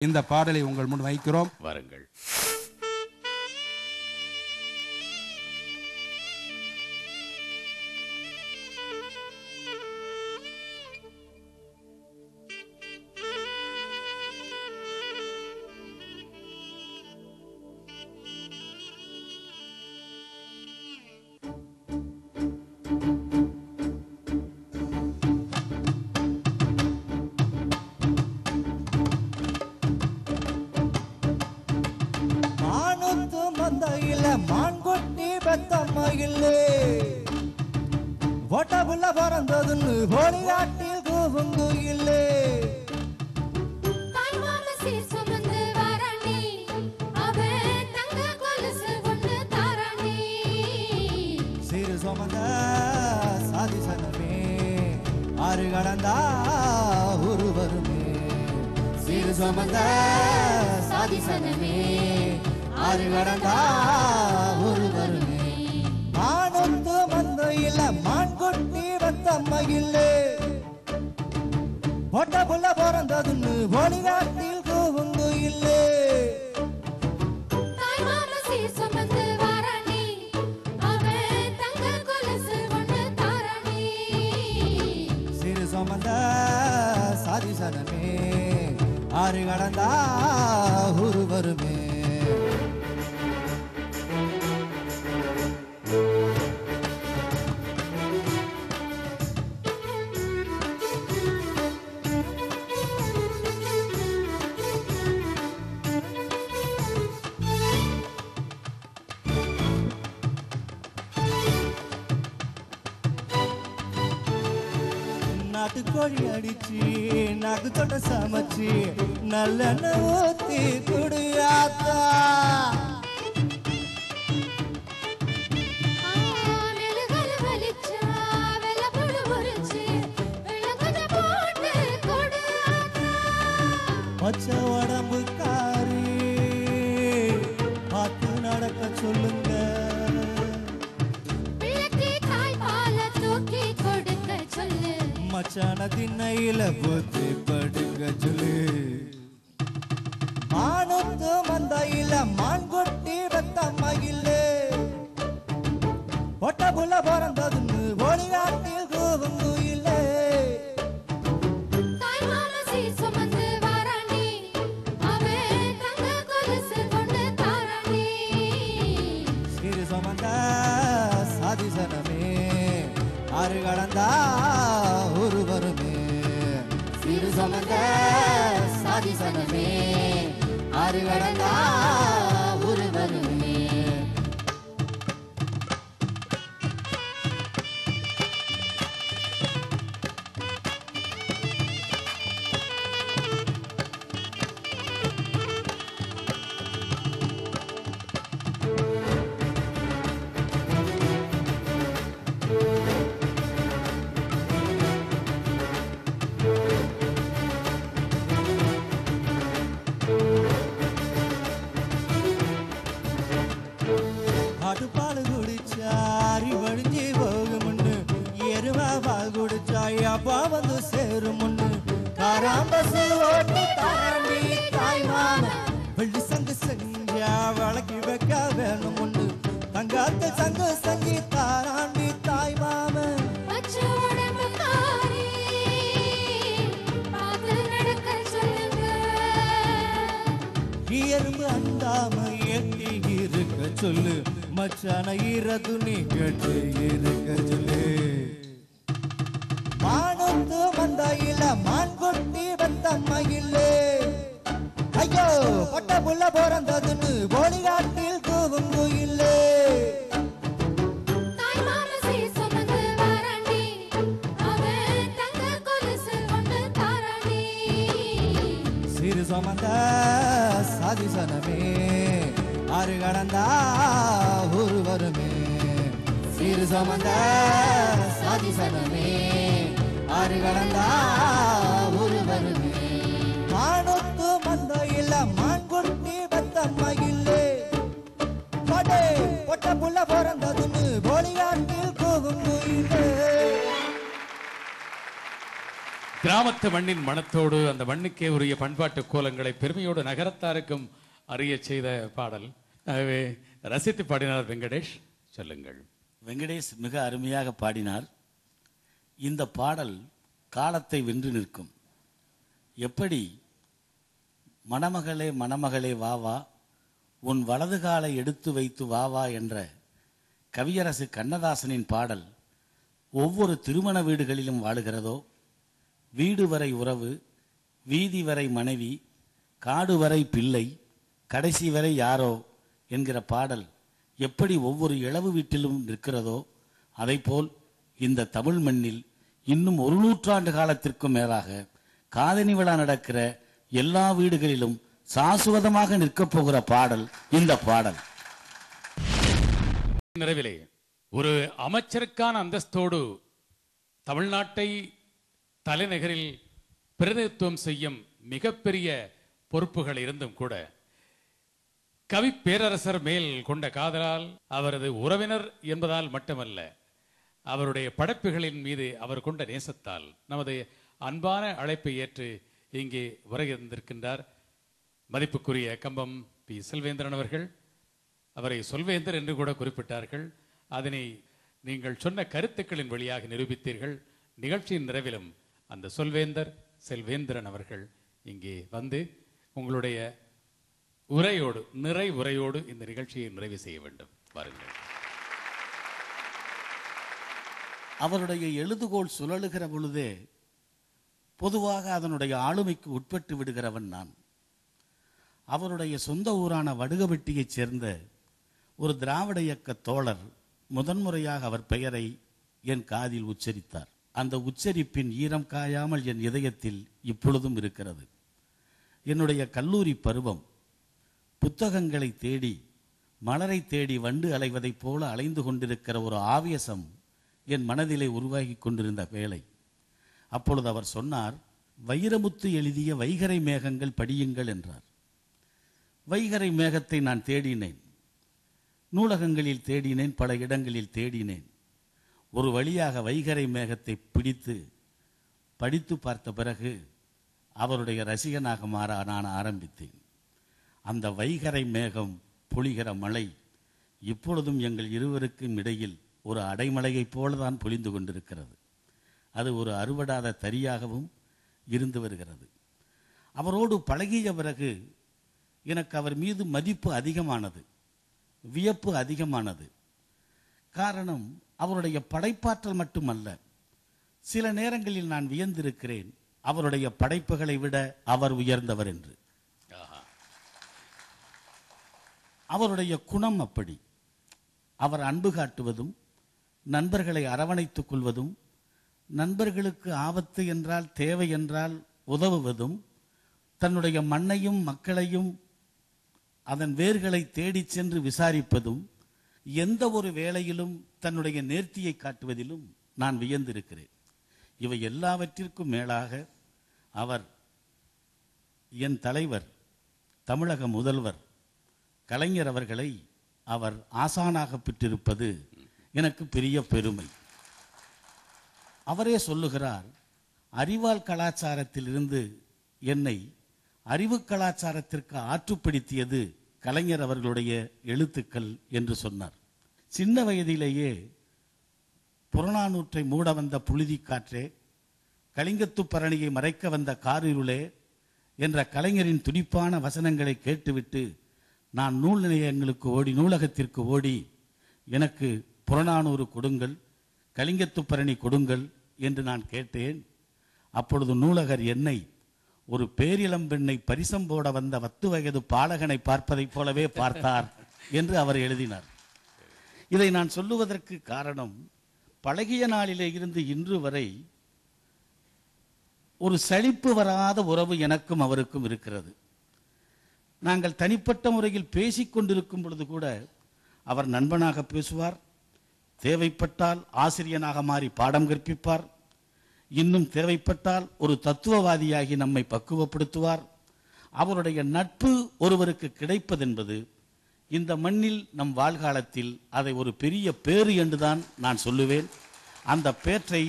இந்த பாடலை உங்கள் முன் வைக்கிறோம். வாருங்கள். மான்கொட்டி பெத்தம்மையில்லே ஒட்டபுள்ள பறந்ததுன்னு போலியாட்டில் கூவுங்கு இல்லே சிறு சுமந்த சாதி சனமே ஆறு கடந்தா ஒரு வருமே சிறு சுமந்த சாதி சனமே ஆறு கடந்தா ஒரு வருமே மானொத்து மந்தையில மான்கொட்டி வத்தம்மையில்லே பொட்ட புள்ள பிறந்ததுன்னு ஒளிகாட்டில் கூவுங்கு இல்லே சிறு சுமந்த சாதி சனமே ஆறு கடந்தா ஒரு வருமே நாட்டுக்கோழி அடிச்சு நாக்கு தொட்ட சமைச்சு நல்லெண்ணெய் ஊத்தி குடியாத்தா பச்சை உடம்பு காரி பார்த்து நடக்க சொல்லுங்க மச்சான திண்ணையில போத்தி படுக்க சொல்லு மானொத்து மந்தையில மான்கொட்டி ரத்தம்மையில்லே பொட்ட புள்ள பிறந்ததுன்னு ஒளிகாட்டில் கூவுங்கு இல்லே சிறு சுமந்த சாதி சனமே ஆறு கடந்தா ஒரு வருமே சிறு சுமந்த சாதி சனமே ஆறு கடந்தா ஒரு வருமே பால் குடிச்சாரி வழிஞ்சி போகுமுன்னு எருவா பால் குடிச்சாய் அப்பா வந்து சேருமுன்னு காராம்பசு ஓட்டி தாண்டி தாய் மாம வெள்ளி சங்கு செஞ்சா வழக்கி வைக்க வேணுமுன்னு தங்காத்து சங்கு சங்கி தாராண்டி தாய் மாம எறும்பு அண்டாம எட்டி இருக்க சொல்லு மச்சான ஈரது நீ கேட்டு இருக்க சொல்லு மானொத்து மந்தையில மான்கொட்டி வத்தம்மையில்லே ஐயோ பொட்ட புள்ள பிறந்ததுன்னு ஒளிகாட்டில் கூவுங்கு இல்லே சிறு சுமந்த சாதி சனமே ஆறு கடந்தா ஒரு வருமே சிறு சுமந்த சாதி சனமே ஆறு கடந்தா ஒரு வருமே மானொத்து மந்தையில மான்கொட்டி வத்தம்மையில்லே பொட்ட புள்ள பிறந்ததுன்னு ஒளிகாட்டில் கூவுங்கு இல்லே கிராமத்து மண்ணின் மனத்தோடு அந்த மண்ணுக்கே உரிய பண்பாட்டு கோலங்களை பெருமையோடு நகரத்தாருக்கும் அறிய செய்த பாடல். ஆகவே ரசித்து பாடினார் வெங்கடேஷ். சொல்லுங்கள். வெங்கடேஷ் மிக அருமையாக பாடினார். இந்த பாடல் காலத்தை வென்று நிற்கும். எப்படி மணமகளே மணமகளே வா வா, உன் வலது காலை எடுத்து வைத்து வா வா என்ற கவியரசு கண்ணதாசனின் பாடல் ஒவ்வொரு திருமண வீடுகளிலும் வாழுகிறதோ, வீடு வரை உறவு, வீதி வரை மனைவி, காடு வரை பிள்ளை, கடைசி வரை யாரோ என்கிற பாடல் எப்படி ஒவ்வொரு இளவு வீட்டிலும் நிற்கிறதோ, அதைப்போல் இந்த தமிழ் மண்ணில் இன்னும் 1 நூற்றாண்டு காலத்திற்கும் மேலாக காதணி விழா நடக்கிற எல்லா வீடுகளிலும் சாசுவதமாக நிற்கப் போகிற பாடல் இந்த பாடல். நிறைவிலே ஒரு அமைச்சருக்கான அந்தஸ்தோடு தமிழ்நாட்டை தலைநகரில் பிரதிநிதித்துவம் செய்யும் மிகப்பெரிய பொறுப்புகள் இருந்தும் கூட கவி பேரரசர் மேல் கொண்ட காதலால், அவரது உறவினர் என்பதால் மட்டுமல்ல, அவருடைய படைப்புகளின் மீது அவர் கொண்ட நேசத்தால் நமது அன்பான அழைப்பை ஏற்று இங்கே வருகின்றிருக்கின்றார் மதிப்புக்குரிய கம்பம் பி. செல்வேந்திரன் அவர்கள். அவரை சொல்வேந்தர் என்று கூட குறிப்பிட்டார்கள். அதனை நீங்கள் சொன்ன கருத்துக்களின் வழியாக நிரூபித்தீர்கள். நிகழ்ச்சியின் நிறைவிலும் அந்த சொல்வேந்தர் செல்வேந்திரன் அவர்கள் இங்கே வந்து உங்களுடைய உரையோடு, நிறை உரையோடு இந்த நிகழ்ச்சியை நிறைவு செய்ய வேண்டும். வாருங்கள். அவருடைய எழுதுகோள் சுழலுகிற பொழுதே பொதுவாக அதனுடைய ஆளுமைக்கு உட்பட்டு விடுகிறவன் நான். அவருடைய சொந்த ஊரான வடுகபட்டியைச் சேர்ந்த ஒரு திராவிட இயக்க தோழர் முதன்முறையாக அவர் பெயரை என் காதில் உச்சரித்தார். அந்த உச்சரிப்பின் ஈரம் காயாமல் என் இதயத்தில் இப்பொழுதும் இருக்கிறது. என்னுடைய கல்லூரி பருவம் புத்தகங்களை தேடி மலரை தேடி வண்டு அலைவதைப் போல அலைந்து கொண்டிருக்கிற ஒரு ஆவேசம் என் மனதிலே உருவாகி கொண்டிருந்த வேளை. அப்பொழுது அவர் சொன்னார், வைரமுத்து எழுதிய வைகறை மேகங்கள் படியுங்கள் என்றார். வைகறை மேகத்தை நான் தேடினேன், நூலகங்களில் தேடினேன், பல இடங்களில் தேடினேன். ஒரு வழியாக வைகறை மேகத்தை பிடித்து படித்து பார்த்த பிறகு அவருடைய ரசிகனாக மாற நான் ஆரம்பித்தேன். அந்த வைகறை மேகம் பொழிகிற மழை இப்பொழுதும் எங்கள் இருவருக்கும் இடையில் ஒரு அடைமழையைப் போலதான் பொழிந்து கொண்டிருக்கிறது. அது ஒரு அறுவடாத தரியாகவும் இருந்து வருகிறது. அவரோடு பழகிய பிறகு எனக்கு அவர் மீது மதிப்பு அதிகமானது, வியப்பு அதிகமானது. காரணம், அவருடைய படைப்பாற்றல் மட்டுமல்ல, சில நேரங்களில் நான் வியந்திருக்கிறேன் அவருடைய படைப்புகளை விட அவர் உயர்ந்தவர் என்று. அவருடைய குணம் அப்படி. அவர் அன்பு காட்டுவதும், நண்பர்களை அரவணைத்துக் கொள்வதும், நண்பர்களுக்கு ஆபத்து என்றால், தேவை என்றால் உதவுவதும், தன்னுடைய மண்ணையும் மக்களையும் அதன் வேர்களை தேடிச் சென்று விசாரிப்பதும், எந்த ஒரு வேளையிலும் தன்னுடைய நேர்த்தியை காட்டுவதிலும் நான் வியந்திருக்கிறேன். இவை எல்லாவற்றிற்கும் மேலாக அவர் என் தலைவர், தமிழக முதல்வர் கலைஞர் அவர்களை அவர் ஆசானாக பெற்றிருப்பது எனக்கு பெரிய பெருமை. அவரே சொல்லுகிறார், அறிவால் கலாச்சாரத்தில் இருந்து என்னை அறிவு கலாச்சாரத்திற்கு ஆற்றுப்படுத்தியது கலைஞர் அவர்களுடைய எழுத்துக்கள் என்று சொன்னார். சின்ன வயதிலேயே புறநானூற்றை மூட வந்த புழுதி காற்றே, கலிங்கத்து பரணியை மறைக்க வந்த காரிருளே என்ற கலைஞரின் துடிப்பான வசனங்களை கேட்டுவிட்டு நான் நூல் நிலையங்களுக்கு ஓடி, நூலகத்திற்கு ஓடி, எனக்கு புறநானூறு கொடுங்கள், கலிங்கத்து பரணி கொடுங்கள் என்று நான் கேட்டேன். அப்பொழுது நூலகர் என்னை ஒரு பேரிளம் பெண்ணை பரிசம் போட வந்த 10 வயது பாலகனை பார்ப்பதைப் போலவே பார்த்தார் என்று அவர் எழுதினார். இதை நான் சொல்லுவதற்கு காரணம், பழகிய நாளிலே இருந்து இன்று வரை ஒரு சலிப்பு வராத உறவு எனக்கும் அவருக்கும் இருக்கிறது. நாங்கள் தனிப்பட்ட முறையில் பேசிக் கொண்டிருக்கும் பொழுது கூட அவர் நண்பனாக பேசுவார், தேவைப்பட்டால் ஆசிரியனாக மாறி பாடம் கற்பிப்பார், இன்னும் தேவைப்பட்டால் ஒரு தத்துவவாதியாகி நம்மை பக்குவப்படுத்துவார். அவருடைய நட்பு ஒருவருக்கு கிடைப்பதென்பது இந்த மண்ணில் நம் வாழ்காலத்தில் அதை ஒரு பெரிய பேறு என்றுதான் நான் சொல்லுவேன். அந்த பேற்றை